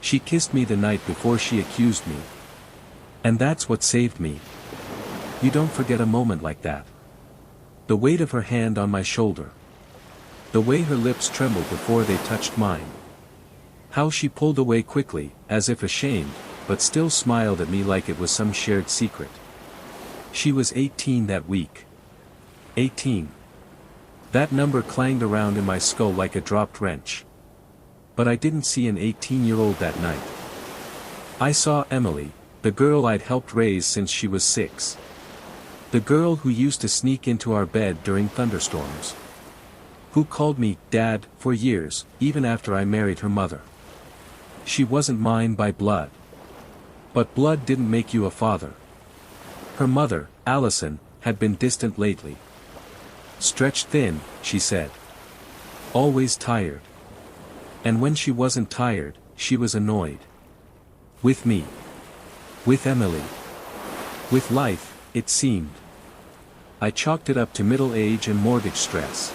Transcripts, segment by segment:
She kissed me the night before she accused me. And that's what saved me. You don't forget a moment like that. The weight of her hand on my shoulder. The way her lips trembled before they touched mine. How she pulled away quickly, as if ashamed, but still smiled at me like it was some shared secret. She was 18 that week. 18. That number clanged around in my skull like a dropped wrench. But I didn't see an 18-year-old that night. I saw Emily, the girl I'd helped raise since she was 6. The girl who used to sneak into our bed during thunderstorms. Who called me Dad for years, even after I married her mother. She wasn't mine by blood. But blood didn't make you a father. Her mother, Allison, had been distant lately. Stretched thin, she said. Always tired. And when she wasn't tired, she was annoyed. With me. With Emily. With life, it seemed. I chalked it up to middle age and mortgage stress.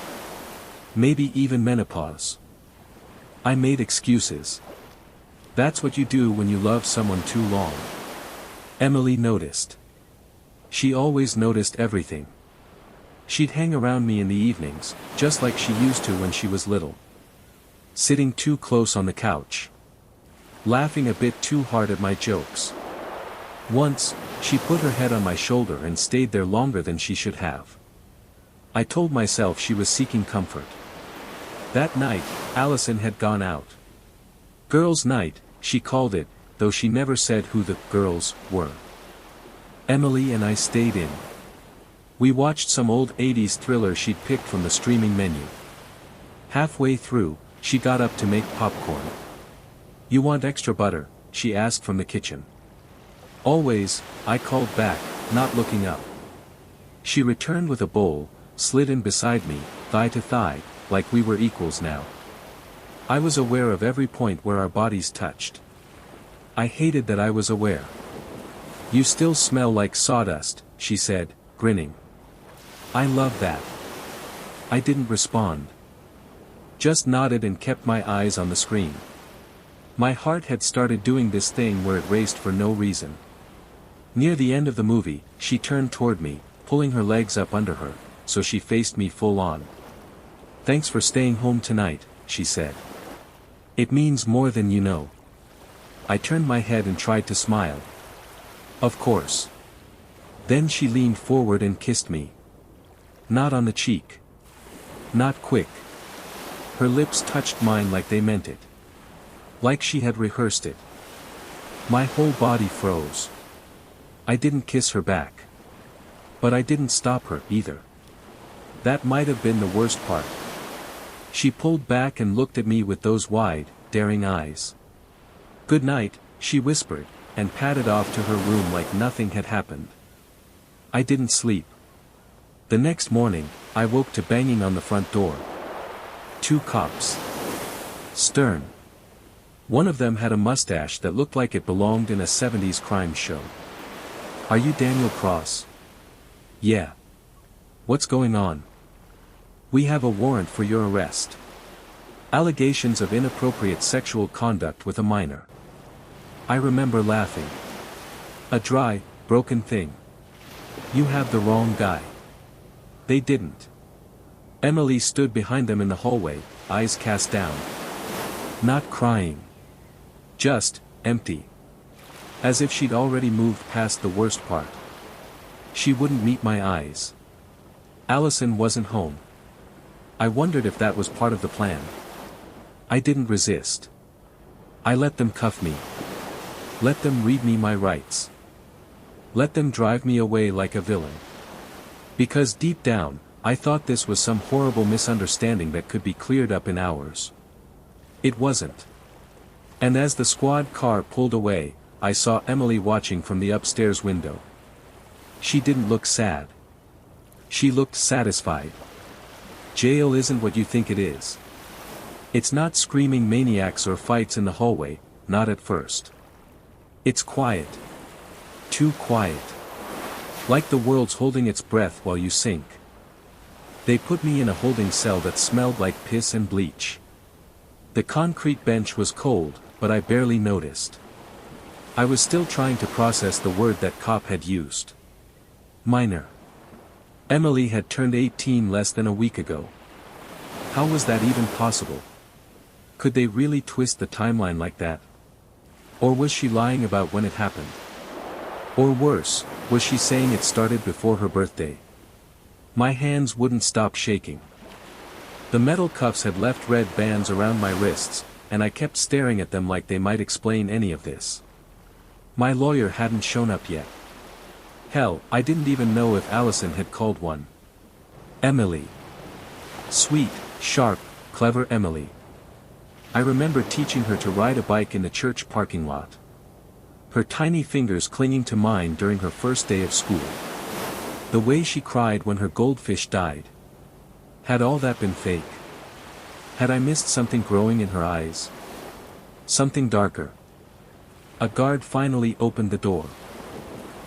Maybe even menopause. I made excuses. That's what you do when you love someone too long. Emily noticed. She always noticed everything. She'd hang around me in the evenings, just like she used to when she was little. Sitting too close on the couch. Laughing a bit too hard at my jokes. Once, she put her head on my shoulder and stayed there longer than she should have. I told myself she was seeking comfort. That night, Allison had gone out. Girls' night, she called it, though she never said who the girls were. Emily and I stayed in. We watched some old 80s thriller she'd picked from the streaming menu. Halfway through, she got up to make popcorn. "You want extra butter?" she asked from the kitchen. "Always," I called back, not looking up. She returned with a bowl, slid in beside me, thigh to thigh, like we were equals now. I was aware of every point where our bodies touched. I hated that I was aware. "You still smell like sawdust," she said, grinning. I love that. I didn't respond. Just nodded and kept my eyes on the screen. My heart had started doing this thing where it raced for no reason. Near the end of the movie, she turned toward me, pulling her legs up under her, so she faced me full on. "Thanks for staying home tonight," she said. "It means more than you know." I turned my head and tried to smile. "Of course." Then she leaned forward and kissed me. Not on the cheek. Not quick. Her lips touched mine like they meant it. Like she had rehearsed it. My whole body froze. I didn't kiss her back. But I didn't stop her either. That might have been the worst part. She pulled back and looked at me with those wide, daring eyes. "Good night," she whispered, and padded off to her room like nothing had happened. I didn't sleep. The next morning, I woke to banging on the front door. 2 cops. Stern. One of them had a mustache that looked like it belonged in a 70s crime show. "Are you Daniel Cross?" "Yeah." "What's going on?" "We have a warrant for your arrest. Allegations of inappropriate sexual conduct with a minor." I remember laughing. A dry, broken thing. "You have the wrong guy." They didn't. Emily stood behind them in the hallway, eyes cast down. Not crying. Just, empty. As if she'd already moved past the worst part. She wouldn't meet my eyes. Allison wasn't home. I wondered if that was part of the plan. I didn't resist. I let them cuff me. Let them read me my rights. Let them drive me away like a villain. Because deep down, I thought this was some horrible misunderstanding that could be cleared up in hours. It wasn't. And as the squad car pulled away, I saw Emily watching from the upstairs window. She didn't look sad. She looked satisfied. Jail isn't what you think it is. It's not screaming maniacs or fights in the hallway, not at first. It's quiet. Too quiet. Like the world's holding its breath while you sink. They put me in a holding cell that smelled like piss and bleach. The concrete bench was cold, but I barely noticed. I was still trying to process the word that cop had used. Minor. Emily had turned 18 less than a week ago. How was that even possible? Could they really twist the timeline like that? Or was she lying about when it happened? Or worse, was she saying it started before her birthday? My hands wouldn't stop shaking. The metal cuffs had left red bands around my wrists, and I kept staring at them like they might explain any of this. My lawyer hadn't shown up yet. Hell, I didn't even know if Allison had called one. Emily. Sweet, sharp, clever Emily. I remember teaching her to ride a bike in the church parking lot. Her tiny fingers clinging to mine during her first day of school. The way she cried when her goldfish died. Had all that been fake? Had I missed something growing in her eyes? Something darker. A guard finally opened the door.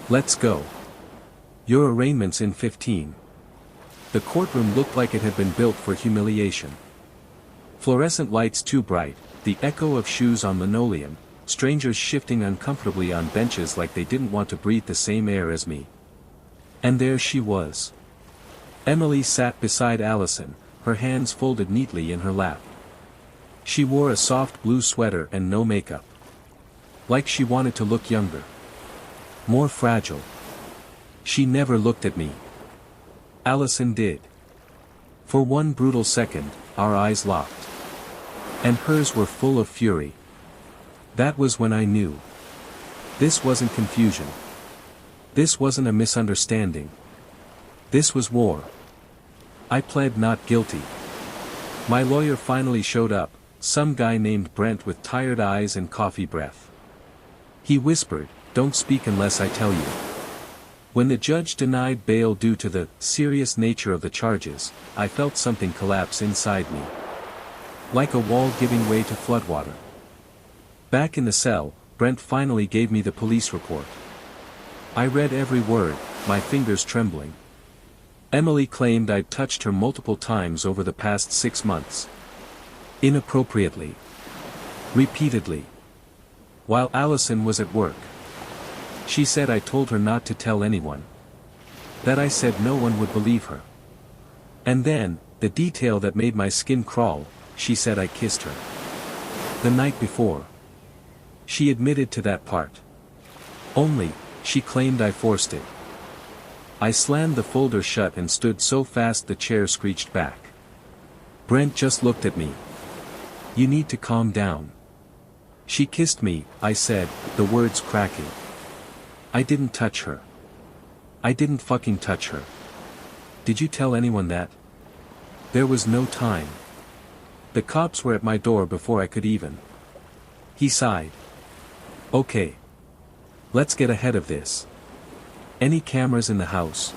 Let's go. Your arraignment's in 15. The courtroom looked like it had been built for humiliation. Fluorescent lights too bright, the echo of shoes on linoleum, strangers shifting uncomfortably on benches like they didn't want to breathe the same air as me. And there she was. Emily sat beside Allison, her hands folded neatly in her lap. She wore a soft blue sweater and no makeup. Like she wanted to look younger. More fragile. She never looked at me. Allison did. For one brutal second, our eyes locked. And hers were full of fury. That was when I knew. This wasn't confusion. This wasn't a misunderstanding. This was war. I pled not guilty. My lawyer finally showed up, some guy named Brent with tired eyes and coffee breath. He whispered, "Don't speak unless I tell you." When the judge denied bail due to the serious nature of the charges, I felt something collapse inside me. Like a wall giving way to floodwater. Back in the cell, Brent finally gave me the police report. I read every word, my fingers trembling. Emily claimed I'd touched her multiple times over the past 6 months. Inappropriately. Repeatedly. While Allison was at work. She said I told her not to tell anyone. That I said no one would believe her. And then, the detail that made my skin crawl, she said I kissed her. The night before. She admitted to that part. Only, she claimed I forced it. I slammed the folder shut and stood so fast the chair screeched back. Brent just looked at me. You need to calm down. She kissed me, I said, the words cracking. I didn't touch her. I didn't fucking touch her. Did you tell anyone that? There was no time. The cops were at my door before I could even. He sighed. Okay. Let's get ahead of this. Any cameras in the house?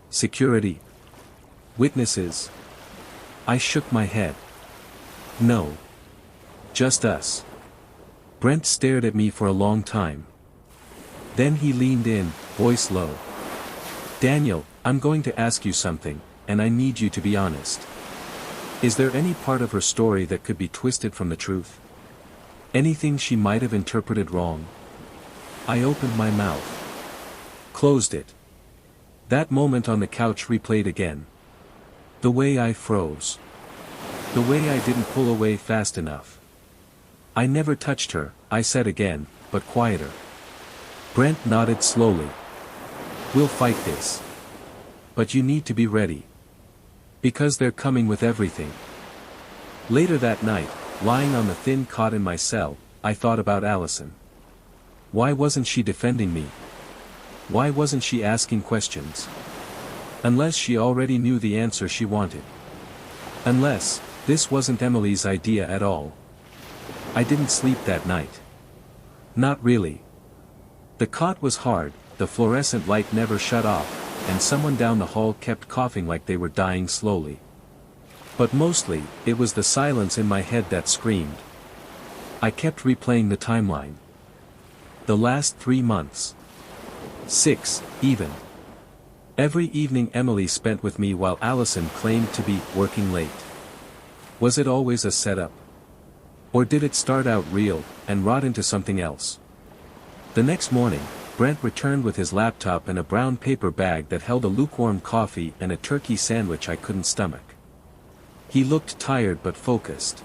Security? Witnesses? I shook my head. No. Just us. Brent stared at me for a long time. Then he leaned in, voice low. Daniel, I'm going to ask you something, and I need you to be honest. Is there any part of her story that could be twisted from the truth? Anything she might have interpreted wrong? I opened my mouth. Closed it. That moment on the couch replayed again. The way I froze. The way I didn't pull away fast enough. I never touched her, I said again, but quieter. Brent nodded slowly. We'll fight this. But you need to be ready. Because they're coming with everything. Later that night, lying on the thin cot in my cell, I thought about Allison. Why wasn't she defending me? Why wasn't she asking questions? Unless she already knew the answer she wanted. Unless, this wasn't Emily's idea at all. I didn't sleep that night. Not really. The cot was hard, the fluorescent light never shut off, and someone down the hall kept coughing like they were dying slowly. But mostly, it was the silence in my head that screamed. I kept replaying the timeline. The last 3 months. 6, even. Every evening Emily spent with me while Allison claimed to be working late. Was it always a setup? Or did it start out real, and rot into something else? The next morning, Brent returned with his laptop and a brown paper bag that held a lukewarm coffee and a turkey sandwich I couldn't stomach. He looked tired but focused.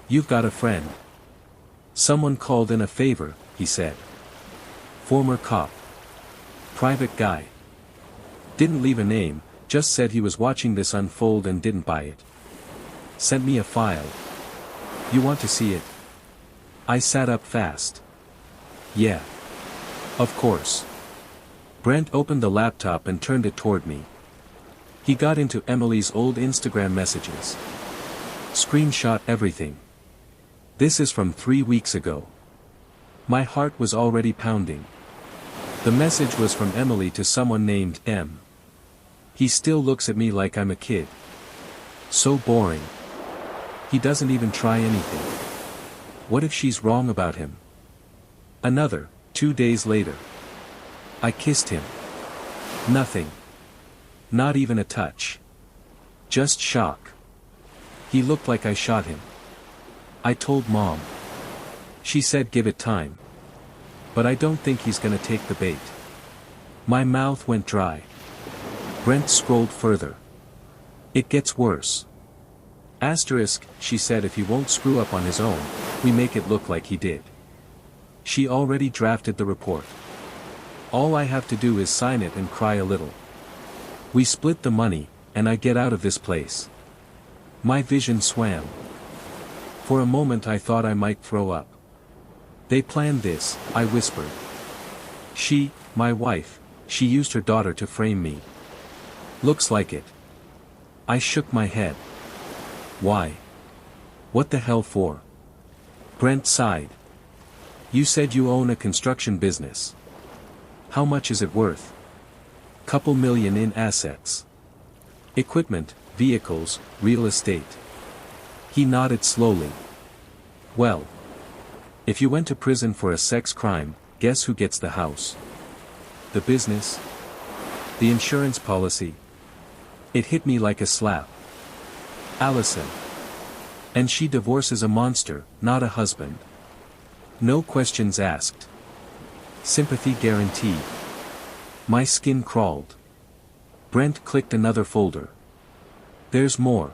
"You've got a friend. Someone called in a favor," he said. "Former cop. Private guy. Didn't leave a name, just said he was watching this unfold and didn't buy it. Sent me a file. You want to see it?" I sat up fast. "Yeah. Of course." Brent opened the laptop and turned it toward me. He got into Emily's old Instagram messages. Screenshot everything. "This is from 3 weeks ago." My heart was already pounding. The message was from Emily to someone named M. "He still looks at me like I'm a kid. So boring. He doesn't even try anything. What if she's wrong about him?" Another, 2 days later. "I kissed him. Nothing. Not even a touch. Just shock. He looked like I shot him. I told Mom. She said give it time. But I don't think he's gonna take the bait." My mouth went dry. Brent scrolled further. "It gets worse. Asterisk, she said if he won't screw up on his own, we make it look like he did. She already drafted the report. All I have to do is sign it and cry a little. We split the money, and I get out of this place." My vision swam. For a moment I thought I might throw up. "They planned this," I whispered. "She, my wife, she used her daughter to frame me. Looks like it." I shook my head. "Why? What the hell for?" Brent sighed. "You said you own a construction business. How much is it worth?" "Couple million in assets. Equipment, vehicles, real estate." He nodded slowly. "Well. If you went to prison for a sex crime, guess who gets the house? The business? The insurance policy?" It hit me like a slap. "Allison. And she divorces a monster, not a husband. No questions asked. Sympathy guaranteed." My skin crawled. Brent clicked another folder. "There's more.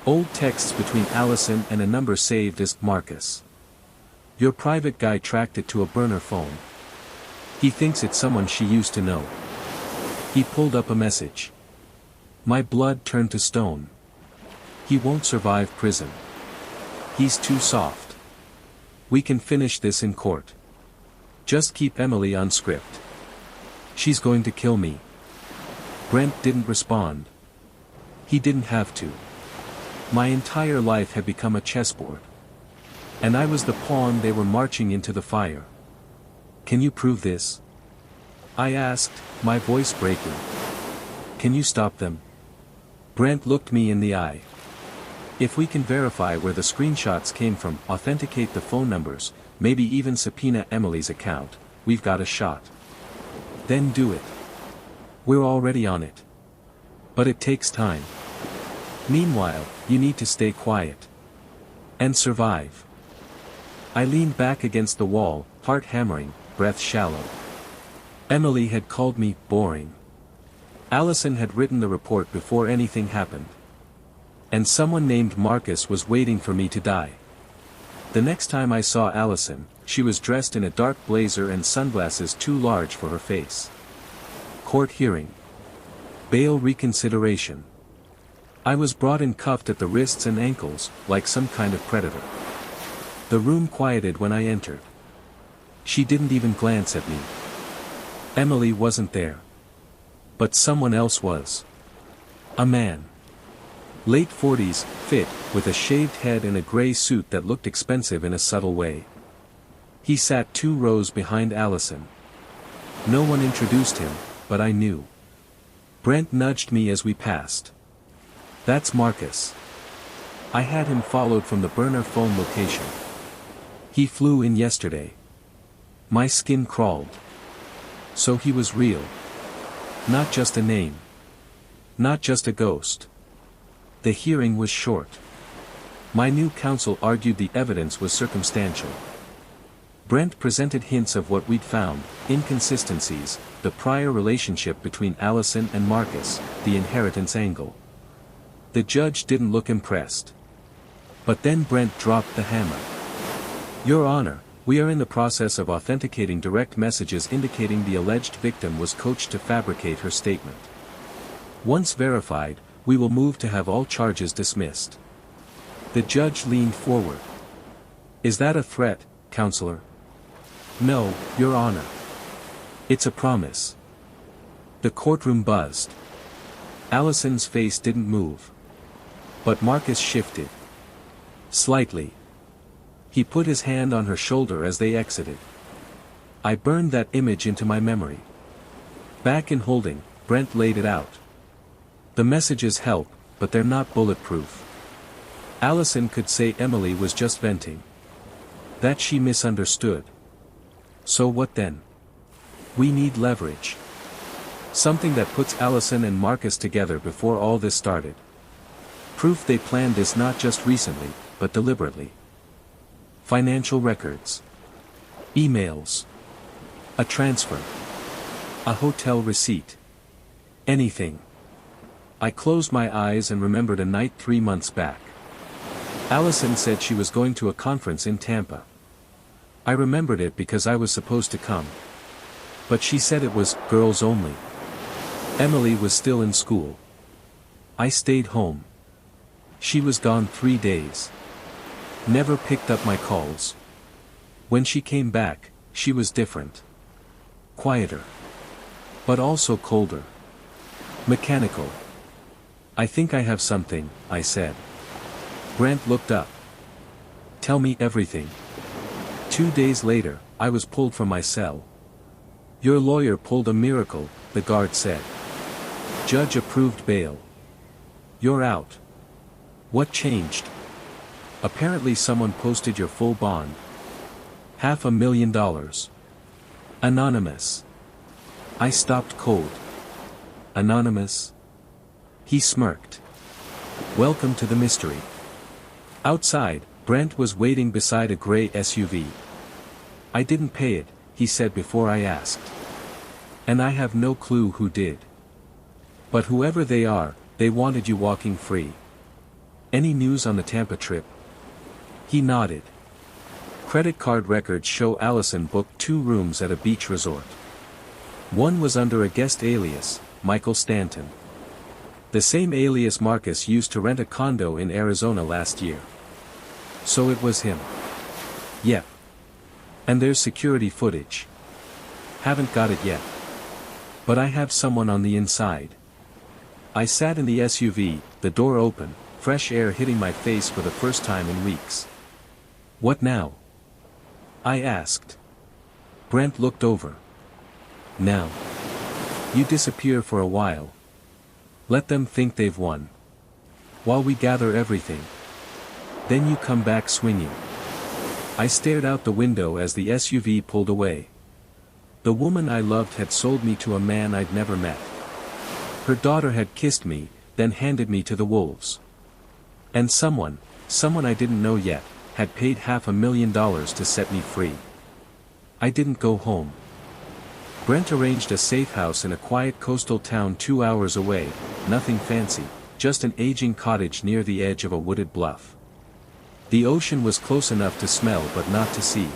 Old texts between Allison and a number saved as Marcus. Your private guy tracked it to a burner phone. He thinks it's someone she used to know." He pulled up a message. My blood turned to stone. "He won't survive prison. He's too soft. We can finish this in court. Just keep Emily on script. She's going to kill me." Brent didn't respond. He didn't have to. My entire life had become a chessboard. And I was the pawn they were marching into the fire. "Can you prove this?" I asked, my voice breaking. "Can you stop them?" Brent looked me in the eye. "If we can verify where the screenshots came from, authenticate the phone numbers, maybe even subpoena Emily's account, we've got a shot. Then do it. We're already on it. But it takes time. Meanwhile, you need to stay quiet. And survive." I leaned back against the wall, heart hammering, breath shallow. Emily had called me boring. Allison had written the report before anything happened. And someone named Marcus was waiting for me to die. The next time I saw Allison, she was dressed in a dark blazer and sunglasses too large for her face. Court hearing. Bail reconsideration. I was brought in cuffed at the wrists and ankles, like some kind of predator. The room quieted when I entered. She didn't even glance at me. Emily wasn't there. But someone else was. A man. Late 40s, fit, with a shaved head and a gray suit that looked expensive in a subtle way. He sat 2 rows behind Allison. No one introduced him, but I knew. Brent nudged me as we passed. "That's Marcus. I had him followed from the burner phone location. He flew in yesterday." My skin crawled. So he was real. Not just a name. Not just a ghost. The hearing was short. My new counsel argued the evidence was circumstantial. Brent presented hints of what we'd found: inconsistencies, the prior relationship between Allison and Marcus, the inheritance angle. The judge didn't look impressed. But then Brent dropped the hammer. "Your Honor, we are in the process of authenticating direct messages indicating the alleged victim was coached to fabricate her statement. Once verified, we will move to have all charges dismissed." The judge leaned forward. "Is that a threat, counselor?" "No, Your Honor. It's a promise." The courtroom buzzed. Allison's face didn't move. But Marcus shifted. Slightly. He put his hand on her shoulder as they exited. I burned that image into my memory. Back in holding, Brent laid it out. "The messages help, but they're not bulletproof. Allison could say Emily was just venting. That she misunderstood. So what then? We need leverage. Something that puts Allison and Marcus together before all this started. Proof they planned this not just recently, but deliberately. Financial records. Emails. A transfer. A hotel receipt. Anything." I closed my eyes and remembered a night 3 months back. Allison said she was going to a conference in Tampa. I remembered it because I was supposed to come. But she said it was girls only. Emily was still in school. I stayed home. She was gone 3 days. Never picked up my calls. When she came back, she was different. Quieter. But also colder. Mechanical. "I think I have something," I said. Brent looked up. "Tell me everything." 2 days later, I was pulled from my cell. "Your lawyer pulled a miracle," the guard said. "Judge approved bail. You're out." "What changed?" "Apparently someone posted your full bond. $500,000. Anonymous." I stopped cold. "Anonymous?" He smirked. "Welcome to the mystery." Outside, Brent was waiting beside a gray SUV. "I didn't pay it," he said before I asked. "And I have no clue who did. But whoever they are, they wanted you walking free. Any news on the Tampa trip?" He nodded. Credit card records show Allison booked 2 rooms at a beach resort. One was under a guest alias, Michael Stanton. The same alias Marcus used to rent a condo in Arizona last year. So it was him. Yep. And there's security footage. Haven't got it yet. But I have someone on the inside. I sat in the SUV, the door open, fresh air hitting my face for the first time in weeks. "What now?" I asked. Brent looked over. "Now. You disappear for a while. Let them think they've won. While we gather everything. Then you come back swinging." I stared out the window as the SUV pulled away. The woman I loved had sold me to a man I'd never met. Her daughter had kissed me, then handed me to the wolves. And someone I didn't know yet, had paid $500,000 to set me free. I didn't go home. Brent arranged a safe house in a quiet coastal town 2 hours away, nothing fancy, just an aging cottage near the edge of a wooded bluff. The ocean was close enough to smell but not to see.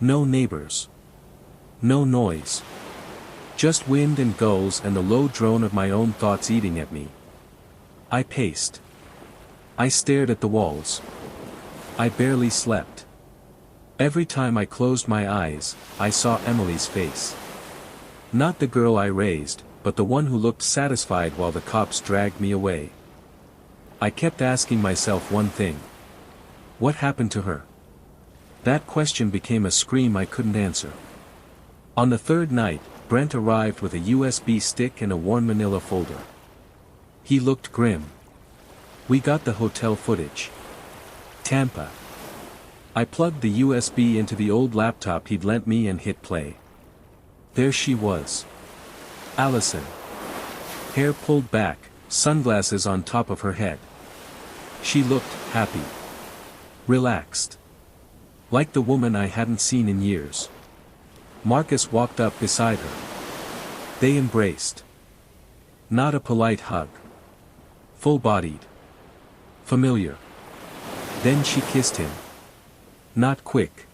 No neighbors. No noise. Just wind and gulls and the low drone of my own thoughts eating at me. I paced. I stared at the walls. I barely slept. Every time I closed my eyes, I saw Emily's face. Not the girl I raised, but the one who looked satisfied while the cops dragged me away. I kept asking myself one thing. What happened to her? That question became a scream I couldn't answer. On the 3rd night, Brent arrived with a USB stick and a worn manila folder. He looked grim. "We got the hotel footage. Tampa." I plugged the USB into the old laptop he'd lent me and hit play. There she was. Allison. Hair pulled back, sunglasses on top of her head. She looked happy. Relaxed. Like the woman I hadn't seen in years. Marcus walked up beside her. They embraced. Not a polite hug. Full-bodied. Familiar. Then she kissed him. Not quick.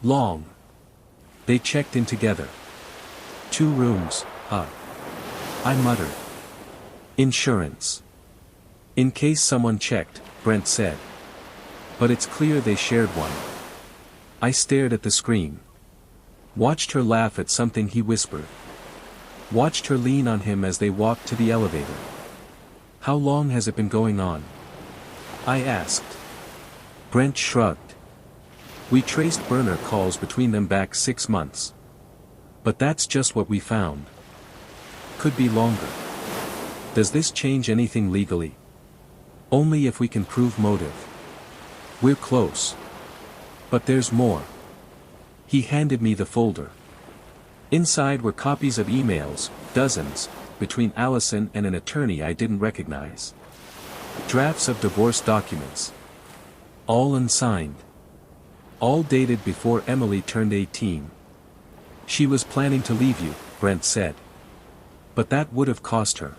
Long. They checked in together. 2 rooms, I muttered. Insurance. In case someone checked, Brent said. But it's clear they shared one. I stared at the screen. Watched her laugh at something he whispered. Watched her lean on him as they walked to the elevator. How long has it been going on? I asked. Brent shrugged. We traced burner calls between them back 6 months. But that's just what we found. Could be longer. Does this change anything legally? Only if we can prove motive. We're close. But there's more. He handed me the folder. Inside were copies of emails, dozens, between Allison and an attorney I didn't recognize. Drafts of divorce documents. All unsigned. All dated before Emily turned 18. She was planning to leave you, Brent said. But that would have cost her.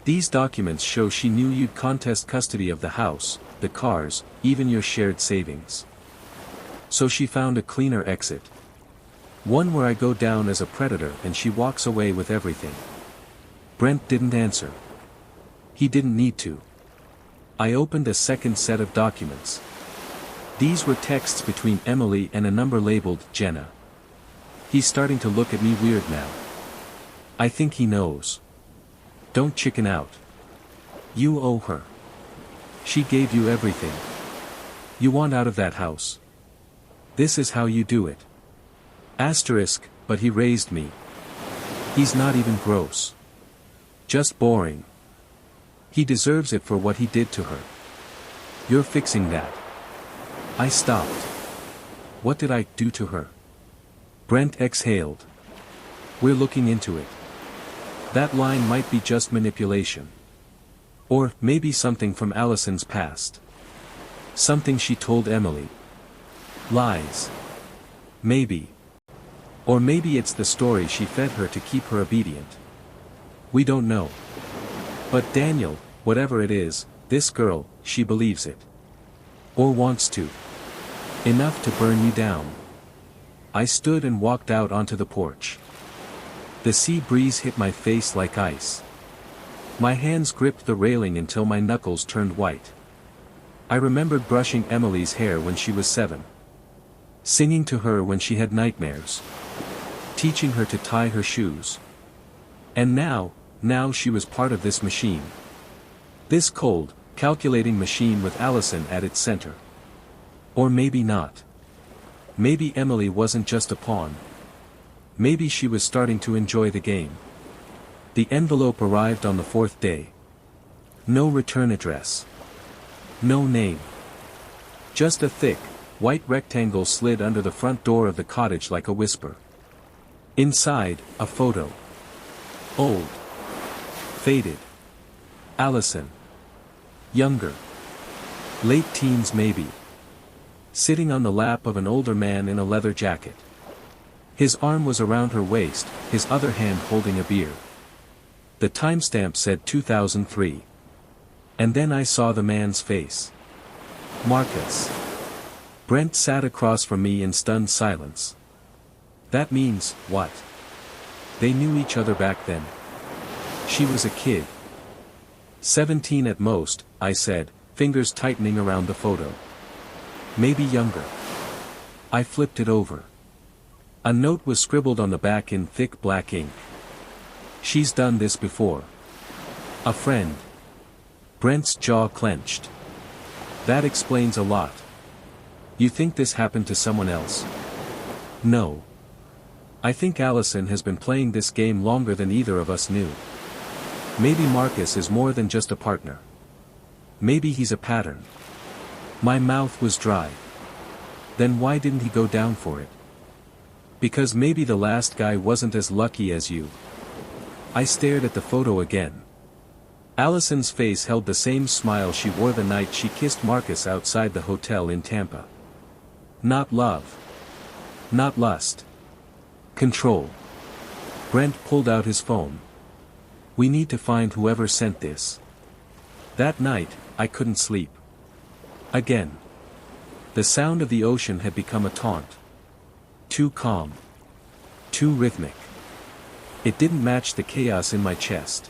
These documents show she knew you'd contest custody of the house, the cars, even your shared savings. So she found a cleaner exit. One where I go down as a predator and she walks away with everything. Brent didn't answer. He didn't need to. I opened a second set of documents. These were texts between Emily and a number labeled Jenna. He's starting to look at me weird now. I think he knows. Don't chicken out. You owe her. She gave you everything. You want out of that house. This is how you do it. Asterisk, but he raised me. He's not even gross. Just boring. He deserves it for what he did to her. You're fixing that. I stopped. What did I do to her? Brent exhaled. We're looking into it. That line might be just manipulation. Or, maybe something from Allison's past. Something she told Emily. Lies. Maybe. Or maybe it's the story she fed her to keep her obedient. We don't know. But Daniel, whatever it is, this girl, she believes it. Or wants to. Enough to burn you down. I stood and walked out onto the porch. The sea breeze hit my face like ice. My hands gripped the railing until my knuckles turned white. I remembered brushing Emily's hair when she was 7. Singing to her when she had nightmares. Teaching her to tie her shoes. And now she was part of this machine. This cold, calculating machine with Allison at its center. Or maybe not. Maybe Emily wasn't just a pawn. Maybe she was starting to enjoy the game. The envelope arrived on the 4th day. No return address. No name. Just a thick, white rectangle slid under the front door of the cottage like a whisper. Inside, a photo. Old. Faded. Allison. Younger. Late teens maybe. Sitting on the lap of an older man in a leather jacket. His arm was around her waist, his other hand holding a beer. The timestamp said 2003. And then I saw the man's face. Marcus. Brent sat across from me in stunned silence. That means, what? They knew each other back then. She was a kid. 17 at most, I said, fingers tightening around the photo. Maybe younger. I flipped it over. A note was scribbled on the back in thick black ink. She's done this before. A friend. Brent's jaw clenched. That explains a lot. You think this happened to someone else? No. I think Allison has been playing this game longer than either of us knew. Maybe Marcus is more than just a partner. Maybe he's a pattern. My mouth was dry. Then why didn't he go down for it? Because maybe the last guy wasn't as lucky as you. I stared at the photo again. Allison's face held the same smile she wore the night she kissed Marcus outside the hotel in Tampa. Not love. Not lust. Control. Brent pulled out his phone. We need to find whoever sent this. That night, I couldn't sleep. Again. The sound of the ocean had become a taunt. Too calm. Too rhythmic. It didn't match the chaos in my chest.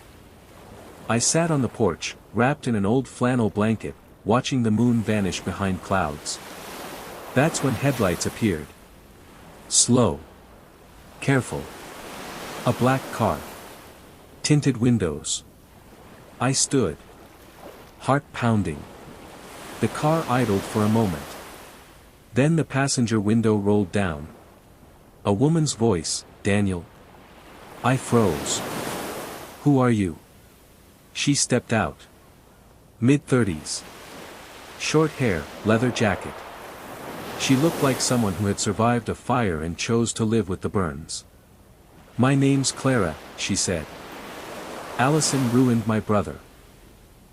I sat on the porch, wrapped in an old flannel blanket, watching the moon vanish behind clouds. That's when headlights appeared. Slow. Careful. A black car. Tinted windows. I stood. Heart pounding. The car idled for a moment. Then the passenger window rolled down. A woman's voice, Daniel. I froze. Who are you? She stepped out. Mid-30s. Short hair, leather jacket. She looked like someone who had survived a fire and chose to live with the burns. My name's Clara, she said. Allison ruined my brother.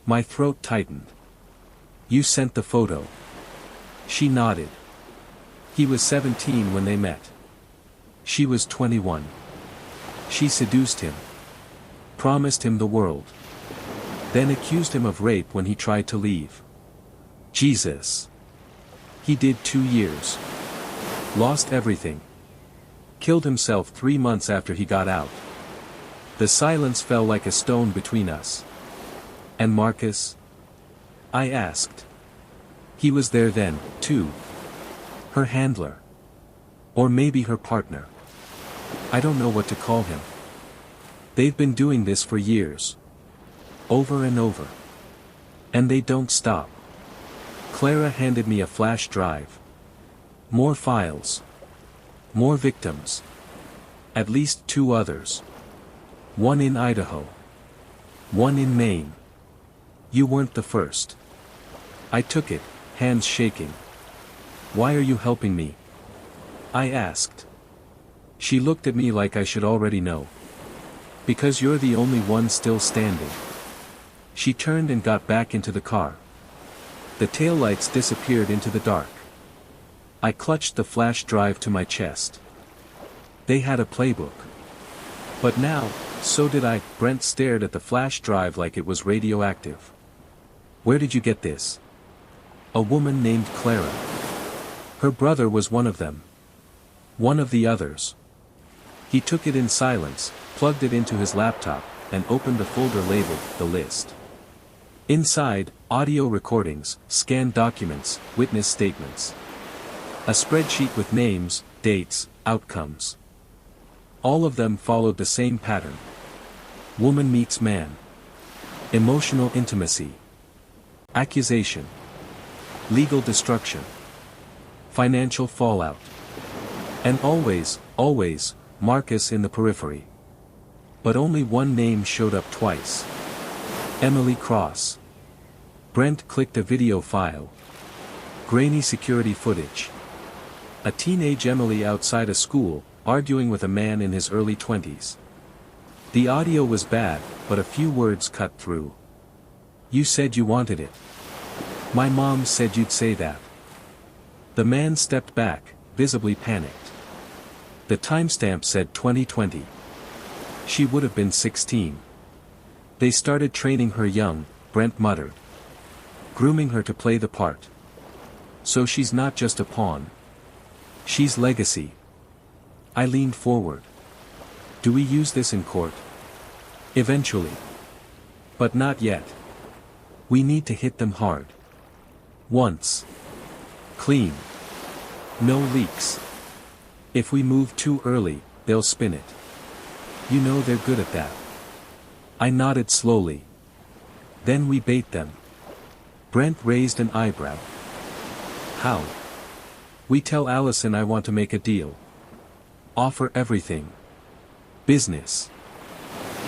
My throat tightened. You sent the photo. She nodded. He was 17 when they met. She was 21. She seduced him. Promised him the world. Then accused him of rape when he tried to leave. Jesus. He did 2 years. Lost everything. Killed himself 3 months after he got out. The silence fell like a stone between us. And Marcus? I asked. He was there then, too. Her handler. Or maybe her partner. I don't know what to call him. They've been doing this for years. Over and over. And they don't stop. Clara handed me a flash drive. More files. More victims. At least 2 others. One in Idaho. One in Maine. You weren't the first. I took it, hands shaking. Why are you helping me? I asked. She looked at me like I should already know. Because you're the only one still standing. She turned and got back into the car. The taillights disappeared into the dark. I clutched the flash drive to my chest. They had a playbook. But now, so did I. Brent stared at the flash drive like it was radioactive. Where did you get this? A woman named Clara. Her brother was one of them. One of the others. He took it in silence, plugged it into his laptop, and opened the folder labeled The List. Inside, audio recordings, scanned documents, witness statements. A spreadsheet with names, dates, outcomes. All of them followed the same pattern. Woman meets man. Emotional intimacy. Accusation. Legal destruction. Financial fallout. And always, Marcus in the periphery. But only one name showed up twice. Emily Cross. Brent clicked a video file. Grainy security footage. A teenage Emily outside a school, arguing with a man in his early 20s. The audio was bad, but a few words cut through. You said you wanted it. My mom said you'd say that. The man stepped back, visibly panicked. The timestamp said 2020. She would have been 16. They started training her young, Brent muttered. Grooming her to play the part. So she's not just a pawn. She's legacy. I leaned forward. Do we use this in court? Eventually. But not yet. We need to hit them hard. Once. Clean. No leaks. If we move too early, they'll spin it. You know they're good at that. I nodded slowly. Then we bait them. Brent raised an eyebrow. How? We tell Allison I want to make a deal. Offer everything. Business.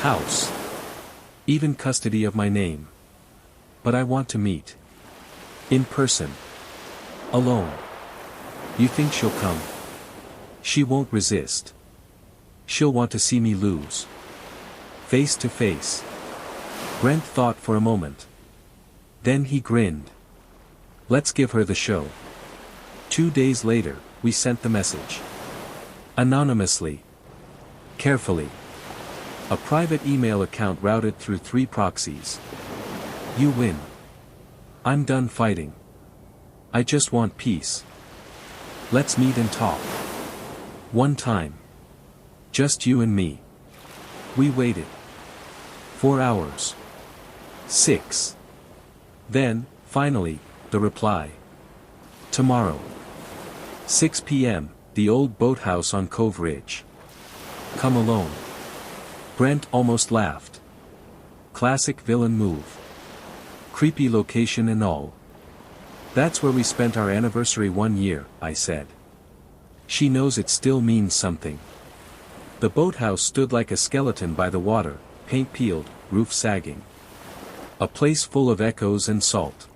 House. Even custody of my name. But I want to meet. In person. Alone. You think she'll come? She won't resist. She'll want to see me lose. Face to face. Brent thought for a moment. Then he grinned. Let's give her the show. 2 days later, we sent the message. Anonymously. Carefully. A private email account routed through 3 proxies. You win. I'm done fighting. I just want peace. Let's meet and talk. One time. Just you and me. We waited. 4 hours. 6. Then, finally, the reply. Tomorrow. 6 p.m., the old boathouse on Cove Ridge. Come alone. Brent almost laughed. Classic villain move. Creepy location and all. That's where we spent our anniversary 1 year, I said. She knows it still means something. The boathouse stood like a skeleton by the water, paint peeled, roof sagging. A place full of echoes and salt.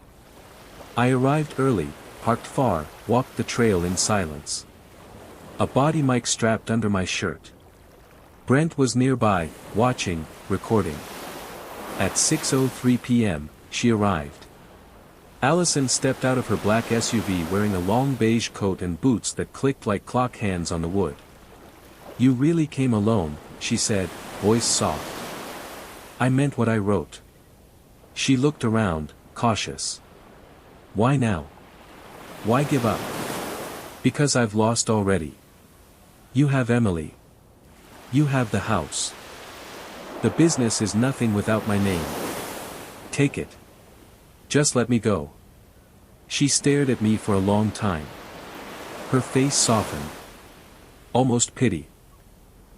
I arrived early, parked far, walked the trail in silence. A body mic strapped under my shirt. Brent was nearby, watching, recording. At 6:03 p.m., she arrived. Allison stepped out of her black SUV wearing a long beige coat and boots that clicked like clock hands on the wood. You really came alone, she said, voice soft. I meant what I wrote. She looked around, cautious. Why now? Why give up? Because I've lost already. You have Emily. You have the house. The business is nothing without my name. Take it. Just let me go. She stared at me for a long time. Her face softened. Almost pity.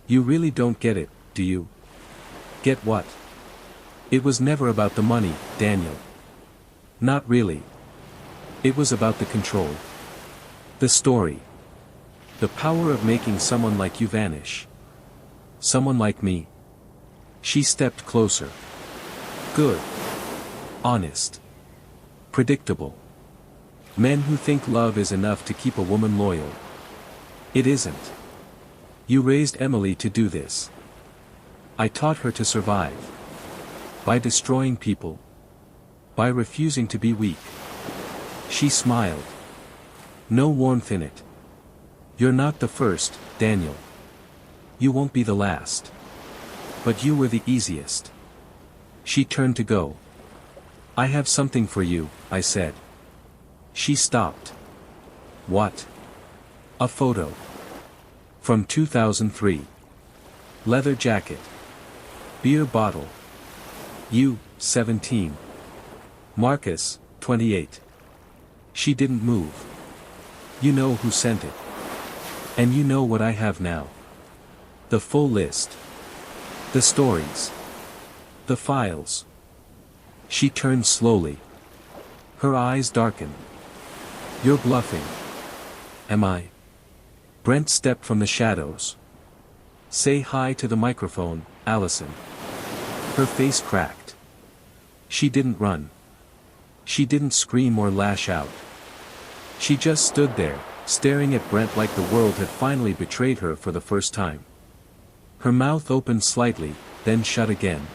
You really don't get it, do you? Get what? It was never about the money, Daniel. Not really. It was about the control. The story. The power of making someone like you vanish. Someone like me. She stepped closer. Good. Honest. Predictable. Men who think love is enough to keep a woman loyal. It isn't. You raised Emily to do this. I taught her to survive. By destroying people. By refusing to be weak. She smiled. No warmth in it. You're not the first, Daniel. You won't be the last. But you were the easiest. She turned to go. I have something for you, I said. She stopped. What? A photo. From 2003. Leather jacket. Beer bottle. You, 17. Marcus, 28. She didn't move. You know who sent it. And you know what I have now. The full list. The stories. The files. She turned slowly. Her eyes darkened. You're bluffing. Am I? Brent stepped from the shadows. Say hi to the microphone, Allison. Her face cracked. She didn't run. She didn't scream or lash out. She just stood there, staring at Brent like the world had finally betrayed her for the first time. Her mouth opened slightly, then shut again.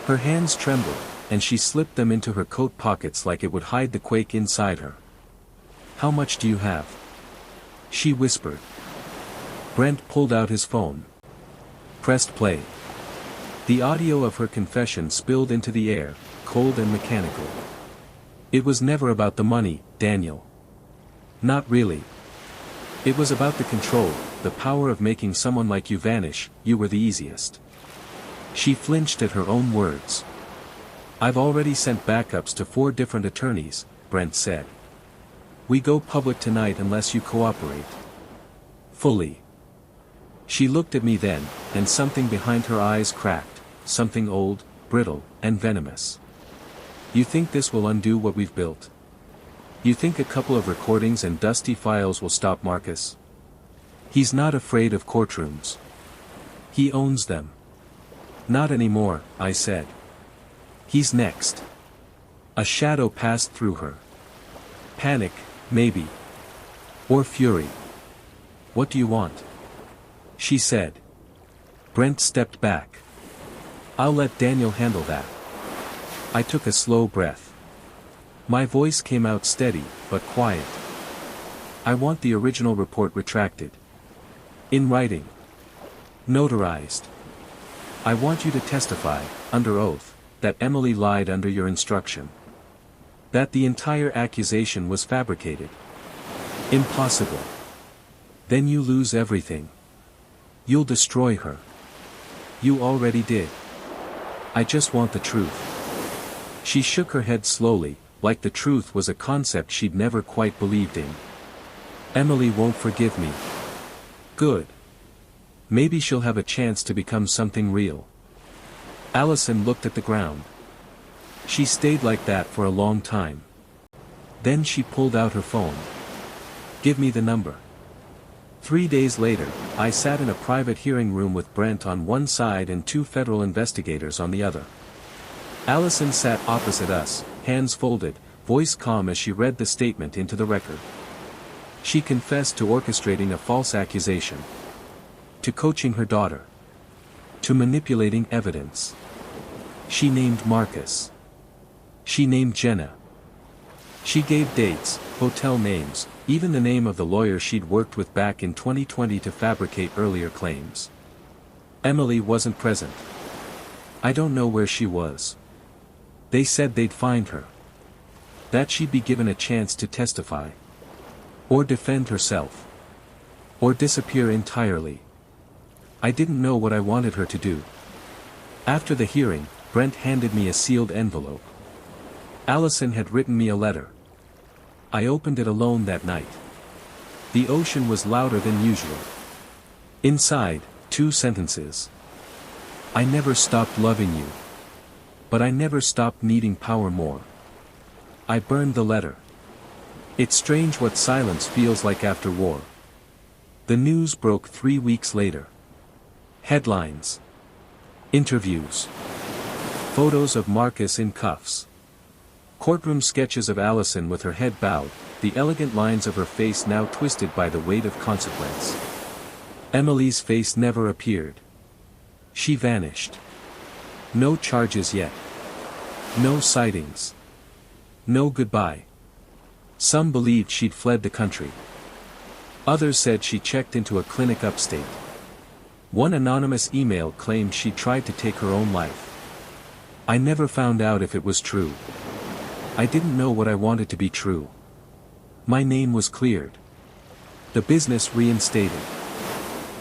Her hands trembled, and she slipped them into her coat pockets like it would hide the quake inside her. How much do you have? She whispered. Brent pulled out his phone. Pressed play. The audio of her confession spilled into the air, cold and mechanical. It was never about the money, Daniel. Not really. It was about the control, the power of making someone like you vanish. You were the easiest. She flinched at her own words. I've already sent backups to 4 different attorneys, Brent said. We go public tonight unless you cooperate. Fully. She looked at me then, and something behind her eyes cracked, something old, brittle, and venomous. You think this will undo what we've built? You think a couple of recordings and dusty files will stop Marcus? He's not afraid of courtrooms. He owns them. Not anymore, I said. He's next. A shadow passed through her. Panic, maybe. Or fury. What do you want? She said. Brent stepped back. I'll let Daniel handle that. I took a slow breath. My voice came out steady, but quiet. I want the original report retracted. In writing. Notarized. I want you to testify, under oath, that Emily lied under your instruction. That the entire accusation was fabricated. Impossible. Then you lose everything. You'll destroy her. You already did. I just want the truth. She shook her head slowly, like the truth was a concept she'd never quite believed in. Emily won't forgive me. Good. Maybe she'll have a chance to become something real. Allison looked at the ground. She stayed like that for a long time. Then she pulled out her phone. Give me the number. 3 days later, I sat in a private hearing room with Brent on one side and 2 federal investigators on the other. Allison sat opposite us, hands folded, voice calm as she read the statement into the record. She confessed to orchestrating a false accusation. To coaching her daughter. To manipulating evidence. She named Marcus. She named Jenna. She gave dates, hotel names, even the name of the lawyer she'd worked with back in 2020 to fabricate earlier claims. Emily wasn't present. I don't know where she was. They said they'd find her. That she'd be given a chance to testify. Or defend herself. Or disappear entirely. I didn't know what I wanted her to do. After the hearing, Brent handed me a sealed envelope. Allison had written me a letter. I opened it alone that night. The ocean was louder than usual. Inside, 2 sentences. I never stopped loving you. But I never stopped needing power more. I burned the letter. It's strange what silence feels like after war. The news broke 3 weeks later. Headlines. Interviews. Photos of Marcus in cuffs. Courtroom sketches of Allison with her head bowed, the elegant lines of her face now twisted by the weight of consequence. Emily's face never appeared. She vanished. No charges yet. No sightings. No goodbye. Some believed she'd fled the country. Others said she checked into a clinic upstate. One anonymous email claimed she tried to take her own life. I never found out if it was true. I didn't know what I wanted to be true. My name was cleared. The business reinstated.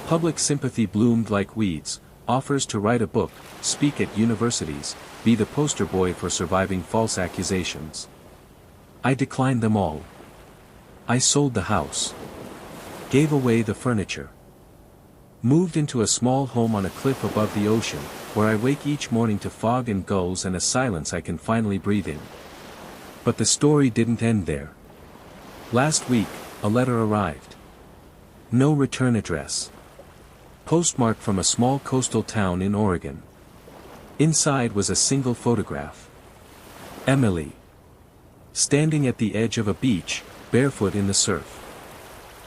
Public sympathy bloomed like weeds, offers to write a book, speak at universities, be the poster boy for surviving false accusations. I declined them all. I sold the house. Gave away the furniture. Moved into a small home on a cliff above the ocean, where I wake each morning to fog and gulls and a silence I can finally breathe in. But the story didn't end there. Last week, a letter arrived. No return address. Postmarked from a small coastal town in Oregon. Inside was a single photograph. Emily. Standing at the edge of a beach, barefoot in the surf.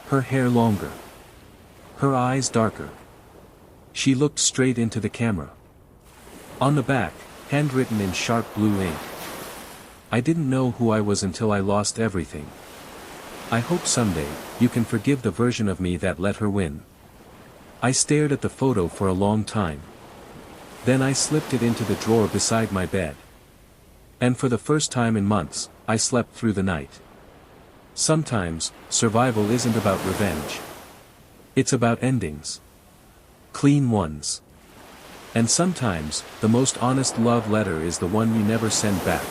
Her hair longer. Her eyes darker. She looked straight into the camera. On the back, handwritten in sharp blue ink. I didn't know who I was until I lost everything. I hope someday, you can forgive the version of me that let her win. I stared at the photo for a long time. Then I slipped it into the drawer beside my bed. And for the first time in months, I slept through the night. Sometimes, survival isn't about revenge. It's about endings. Clean ones. And sometimes, the most honest love letter is the one you never send back.